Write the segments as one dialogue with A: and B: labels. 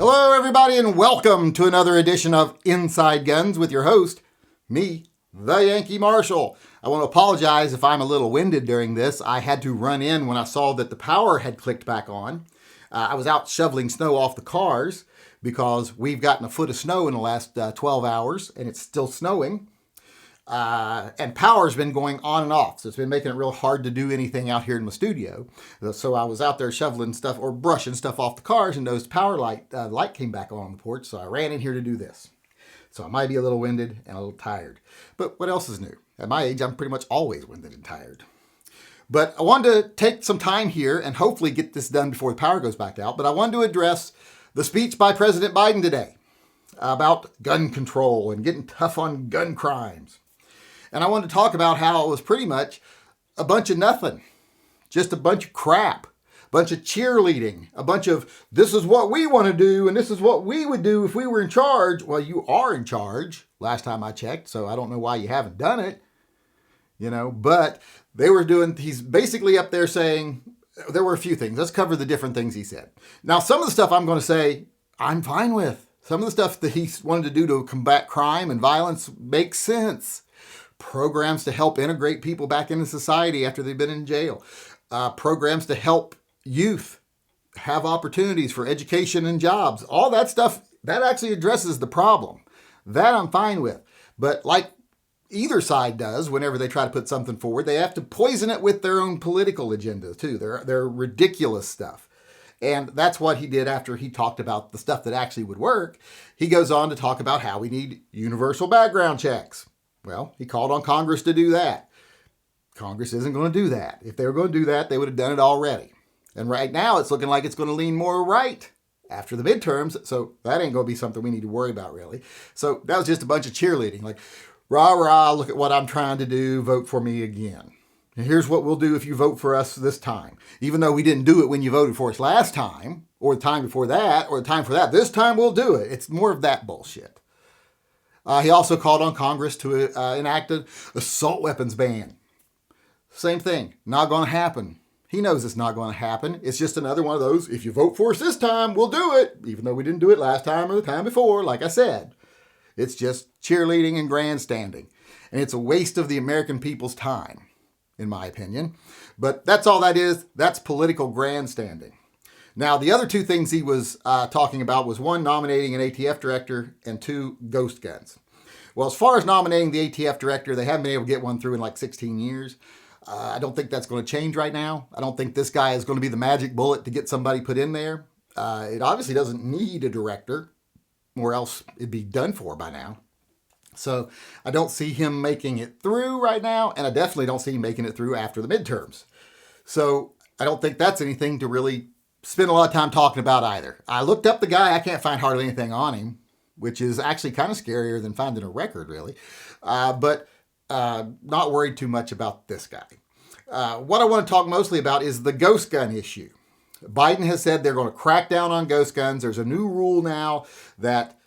A: Hello, everybody, and welcome to another edition of Inside Guns with your host, me, the Yankee Marshal. I want to apologize if I'm a little winded during this. I had to run in when I saw that the power had clicked back on. I was out shoveling snow off the cars because we've gotten a foot of snow in the last 12 hours, and it's still snowing. And power's been going on and off, so it's been making it real hard to do anything out here in my studio. So I was out there shoveling stuff or brushing stuff off the cars and noticed power light came back on the porch, so I ran in here to do this. So I might be a little winded and a little tired. But what else is new? At my age, I'm pretty much always winded and tired. But I wanted to take some time here and hopefully get this done before the power goes back out. But I wanted to address the speech by President Biden today about gun control and getting tough on gun crimes. And I wanted to talk about how it was pretty much a bunch of nothing, just a bunch of crap, a bunch of cheerleading, a bunch of this is what we want to do and this is what we would do if we were in charge. Well, you are in charge last time I checked, so I don't know why you haven't done it, but they were doing, he's basically up there saying, there were a few things. Let's cover the different things he said. Now, some of the stuff I'm going to say, I'm fine with. Some of the stuff that he wanted to do to combat crime and violence makes sense. Programs to help integrate people back into society after they've been in jail. Programs to help youth have opportunities for education and jobs. All that stuff, that actually addresses the problem. That I'm fine with. But like either side does, whenever they try to put something forward, they have to poison it with their own political agenda too. Their ridiculous stuff. And that's what he did after he talked about the stuff that actually would work. He goes on to talk about how we need universal background checks. Well, he called on Congress to do that. Congress isn't going to do that. If they were going to do that, they would have done it already. And right now, it's looking like it's going to lean more right after the midterms. So that ain't going to be something we need to worry about, really. So that was just a bunch of cheerleading. Like, rah, rah, look at what I'm trying to do. Vote for me again. And here's what we'll do if you vote for us this time. Even though we didn't do it when you voted for us last time, or the time before that, or the time for that, this time we'll do it. It's more of that bullshit. He also called on Congress to enact an assault weapons ban. Same thing, not going to happen. He knows it's not going to happen. It's just another one of those, if you vote for us this time, we'll do it, even though we didn't do it last time or the time before, like I said. It's just cheerleading and grandstanding. And it's a waste of the American people's time, in my opinion. But that's all that is. That's political grandstanding. Now, the other two things he was talking about was one, nominating an ATF director, and two, ghost guns. Well, as far as nominating the ATF director, they haven't been able to get one through in like 16 years. I don't think that's going to change right now. I don't think this guy is going to be the magic bullet to get somebody put in there. It obviously doesn't need a director, or else it'd be done for by now. So I don't see him making it through right now, and I definitely don't see him making it through after the midterms. So I don't think that's anything to really spend a lot of time talking about either. I looked up the guy. I can't find hardly anything on him, which is actually kind of scarier than finding a record, really. But not worried too much about this guy. What I want to talk mostly about is the ghost gun issue. Biden has said they're going to crack down on ghost guns. There's a new rule now that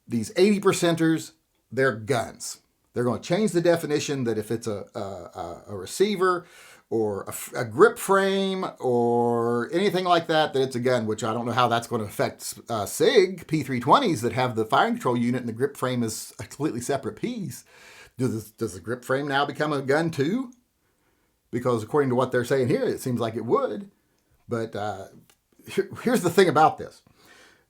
A: these 80%ers, they're guns. They're going to change the definition that if it's a receiver or a grip frame or anything like that, that it's a gun, which I don't know how that's going to affect SIG P320s that have the firing control unit and the grip frame is a completely separate piece. Does the grip frame now become a gun too? Because according to what they're saying here, it seems like it would. But here's the thing about this.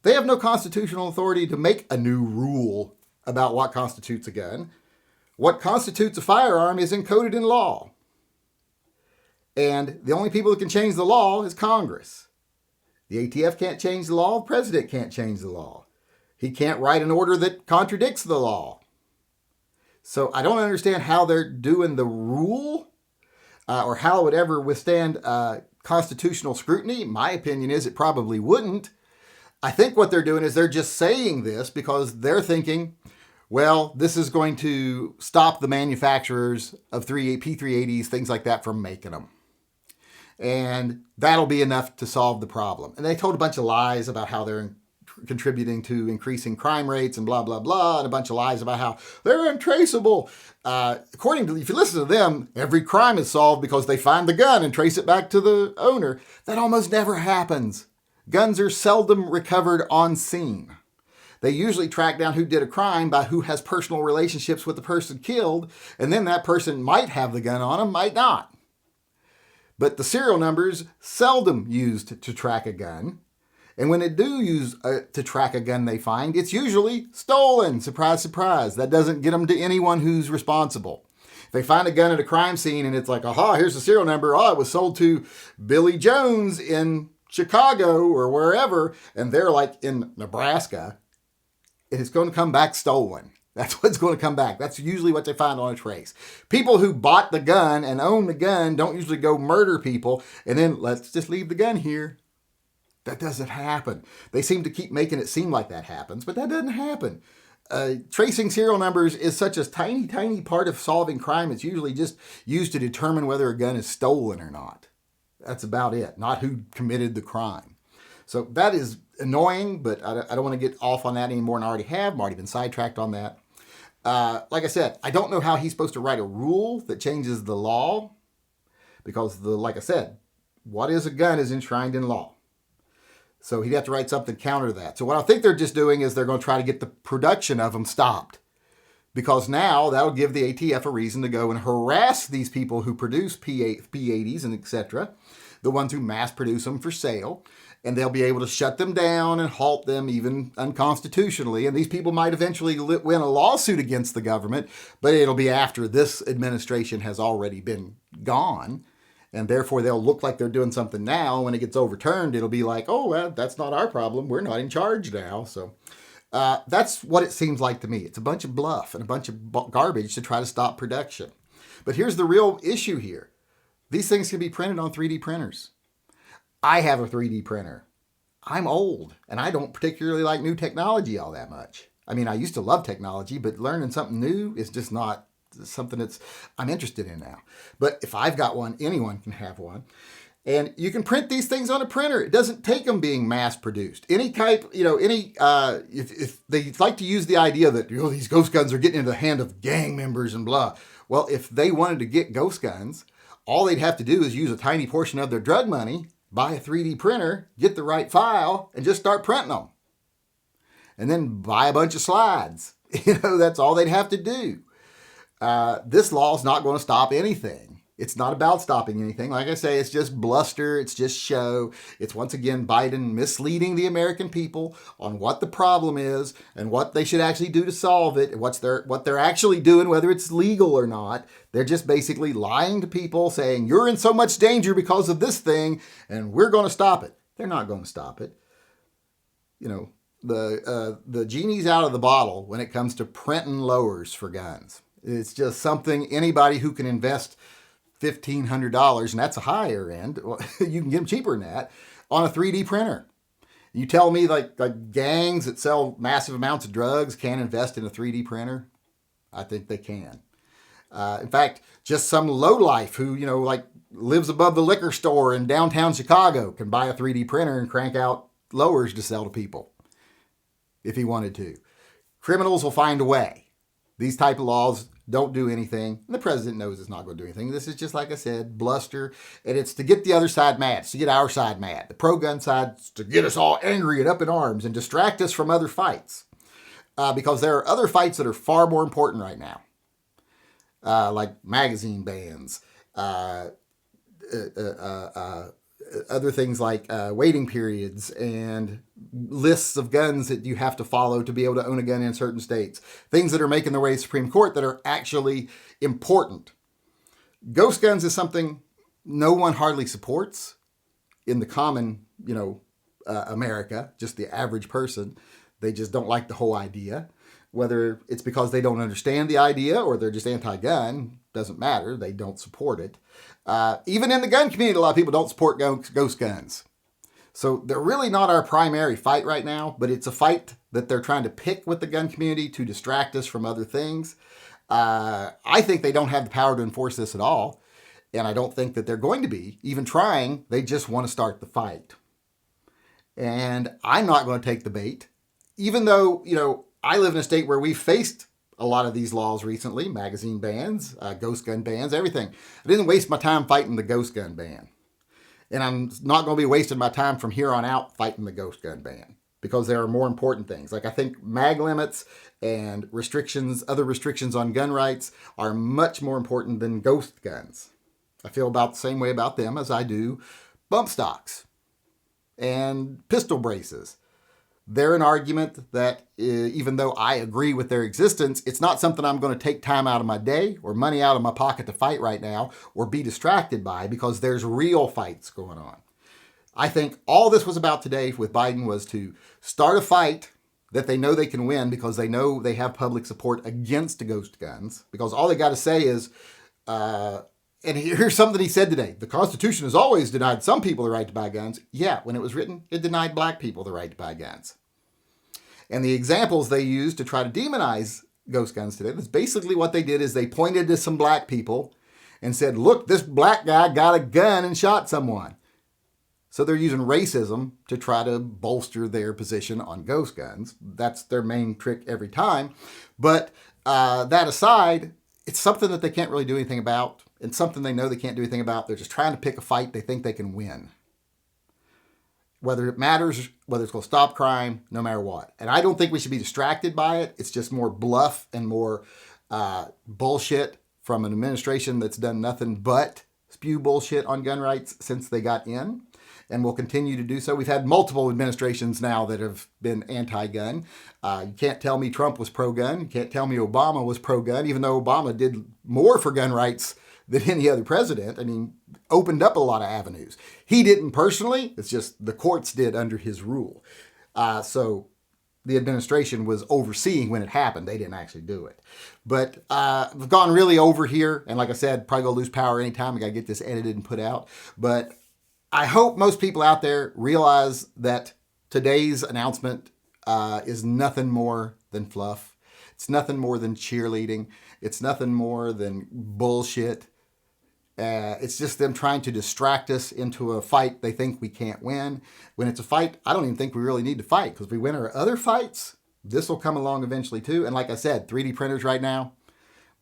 A: They have no constitutional authority to make a new rule about what constitutes a gun. What constitutes a firearm is encoded in law. And the only people that can change the law is Congress. The ATF can't change the law. The president can't change the law. He can't write an order that contradicts the law. So I don't understand how they're doing the rule or how it would ever withstand constitutional scrutiny. My opinion is it probably wouldn't. I think what they're doing is they're just saying this because they're thinking, well, this is going to stop the manufacturers of P380s, things like that, from making them. And that'll be enough to solve the problem. And they told a bunch of lies about how they're contributing to increasing crime rates and blah, blah, blah, and a bunch of lies about how they're untraceable. According to, if you listen to them, every crime is solved because they find the gun and trace it back to the owner. That almost never happens. guns are seldom recovered on scene. They usually track down who did a crime by who has personal relationships with the person killed, and then that person might have the gun on them, might not. But the serial numbers seldom used to track a gun. And when they do use to track a gun they find, it's usually stolen. Surprise, surprise. That doesn't get them to anyone who's responsible. If they find a gun at a crime scene and it's like, aha, here's the serial number. Oh, it was sold to Billy Jones in Chicago or wherever, and they're like in Nebraska, it's going to come back stolen. That's what's going to come back. That's usually what they find on a trace. People who bought the gun and own the gun don't usually go murder people and then let's just leave the gun here. That doesn't happen. They seem to keep making it seem like that happens, but that doesn't happen. Tracing serial numbers is such a tiny, tiny part of solving crime. It's usually just used to determine whether a gun is stolen or not. That's about it, not who committed the crime. So that is annoying, but I don't want to get off on that anymore, and I already have. I've already been sidetracked on that. Like I said, I don't know how he's supposed to write a rule that changes the law, because like I said, what is a gun is enshrined in law. So he'd have to write something counter to that. So what I think they're just doing is they're going to try to get the production of them stopped. Because now that'll give the ATF a reason to go and harass these people who produce P80s and etc., the ones who mass produce them for sale. And they'll be able to shut them down and halt them even unconstitutionally. And these people might eventually win a lawsuit against the government, but it'll be after this administration has already been gone. And therefore, they'll look like they're doing something now. When it gets overturned, it'll be like, oh, well, that's not our problem. We're not in charge now. So that's what it seems like to me. It's a bunch of bluff and a bunch of garbage to try to stop production. But here's the real issue here. These things can be printed on 3D printers. I have a 3D printer. I'm old, and I don't particularly like new technology all that much. I mean, I used to love technology, but learning something new is just not something I'm interested in now. But if I've got one, anyone can have one. And you can print these things on a printer. It doesn't take them being mass produced. Any type, if they like to use the idea that, these ghost guns are getting into the hand of gang members and blah. Well, if they wanted to get ghost guns, all they'd have to do is use a tiny portion of their drug money, buy a 3D printer, get the right file, and just start printing them. And then buy a bunch of slides. That's all they'd have to do. This law is not going to stop anything. It's not about stopping anything. Like I say, it's just bluster. It's just show. It's once again Biden misleading the American people on what the problem is and what they should actually do to solve it. And what they're actually doing, whether it's legal or not. They're just basically lying to people, saying you're in so much danger because of this thing, and we're going to stop it. They're not going to stop it. The genie's out of the bottle when it comes to printing lowers for guns. It's just something anybody who can invest $1,500, and that's a higher end, you can get them cheaper than that, on a 3D printer. You tell me like gangs that sell massive amounts of drugs can't invest in a 3D printer? I think they can. In fact, just some lowlife who, lives above the liquor store in downtown Chicago can buy a 3D printer and crank out lowers to sell to people if he wanted to. Criminals will find a way. These type of laws don't do anything. And the president knows it's not going to do anything. This is just, like I said, bluster. And it's to get the other side mad. It's to get our side mad. The pro-gun side, to get us all angry and up in arms and distract us from other fights. Because there are other fights that are far more important right now. Like magazine bans. Other things like waiting periods and lists of guns that you have to follow to be able to own a gun in certain states. Things that are making their way to the Supreme Court that are actually important. Ghost guns is something no one hardly supports in the common, America, just the average person. They just don't like the whole idea. Whether it's because they don't understand the idea or they're just anti-gun, doesn't matter. They don't support it. Even in the gun community, a lot of people don't support ghost guns. So they're really not our primary fight right now, but it's a fight that they're trying to pick with the gun community to distract us from other things. I think they don't have the power to enforce this at all. And I don't think that they're going to be even trying. They just want to start the fight. And I'm not going to take the bait, even though, I live in a state where we faced a lot of these laws recently, magazine bans, ghost gun bans, everything. I didn't waste my time fighting the ghost gun ban. And I'm not going to be wasting my time from here on out fighting the ghost gun ban, because there are more important things. Like, I think mag limits and restrictions, other restrictions on gun rights are much more important than ghost guns. I feel about the same way about them as I do bump stocks and pistol braces. They're an argument that even though I agree with their existence, it's not something I'm going to take time out of my day or money out of my pocket to fight right now or be distracted by, because there's real fights going on. I think all this was about today with Biden was to start a fight that they know they can win, because they know they have public support against ghost guns, because all they got to say is, and here's something he said today: the Constitution has always denied some people the right to buy guns. Yeah, when it was written, it denied black people the right to buy guns. And the examples they used to try to demonize ghost guns today, that's basically what they did, is they pointed to some black people and said, look, this black guy got a gun and shot someone. So they're using racism to try to bolster their position on ghost guns. That's their main trick every time. But that aside, it's something that they can't really do anything about, and something they know they can't do anything about. They're just trying to pick a fight they think they can win. Whether it matters, whether it's going to stop crime, no matter what. And I don't think we should be distracted by it. It's just more bluff and more bullshit from an administration that's done nothing but spew bullshit on gun rights since they got in, and will continue to do so. We've had multiple administrations now that have been anti-gun. You can't tell me Trump was pro-gun. You can't tell me Obama was pro-gun, even though Obama did more for gun rights than any other president. I mean, opened up a lot of avenues. He didn't personally. It's just the courts did under his rule. So the administration was overseeing when it happened. They didn't actually do it. But we've gone really over here. And like I said, probably going to lose power anytime. I got to get this edited and put out. But I hope most people out there realize that today's announcement is nothing more than fluff. It's nothing more than cheerleading. It's nothing more than bullshit. It's just them trying to distract us into a fight they think we can't win. When it's a fight, I don't even think we really need to fight, because if we win our other fights, this will come along eventually too. And like I said, 3D printers right now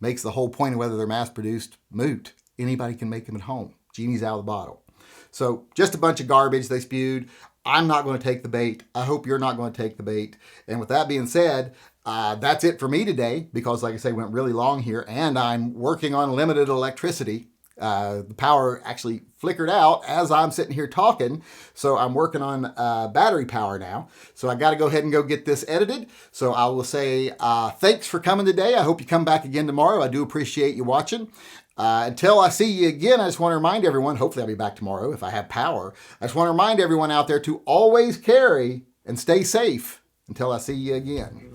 A: makes the whole point of whether they're mass produced moot. Anybody can make them at home. Genie's out of the bottle. So just a bunch of garbage they spewed. I'm not going to take the bait. I hope you're not going to take the bait. And with that being said, that's it for me today, because like I say, went really long here, and I'm working on limited electricity. The power actually flickered out as I'm sitting here talking, so I'm working on battery power now. So I got to go ahead and go get this edited. So I will say thanks for coming today. I hope you come back again tomorrow. I do appreciate you watching. Until I see you again, I just want to remind everyone, hopefully I'll be back tomorrow if I have power. I just want to remind everyone out there to always carry and stay safe until I see you again.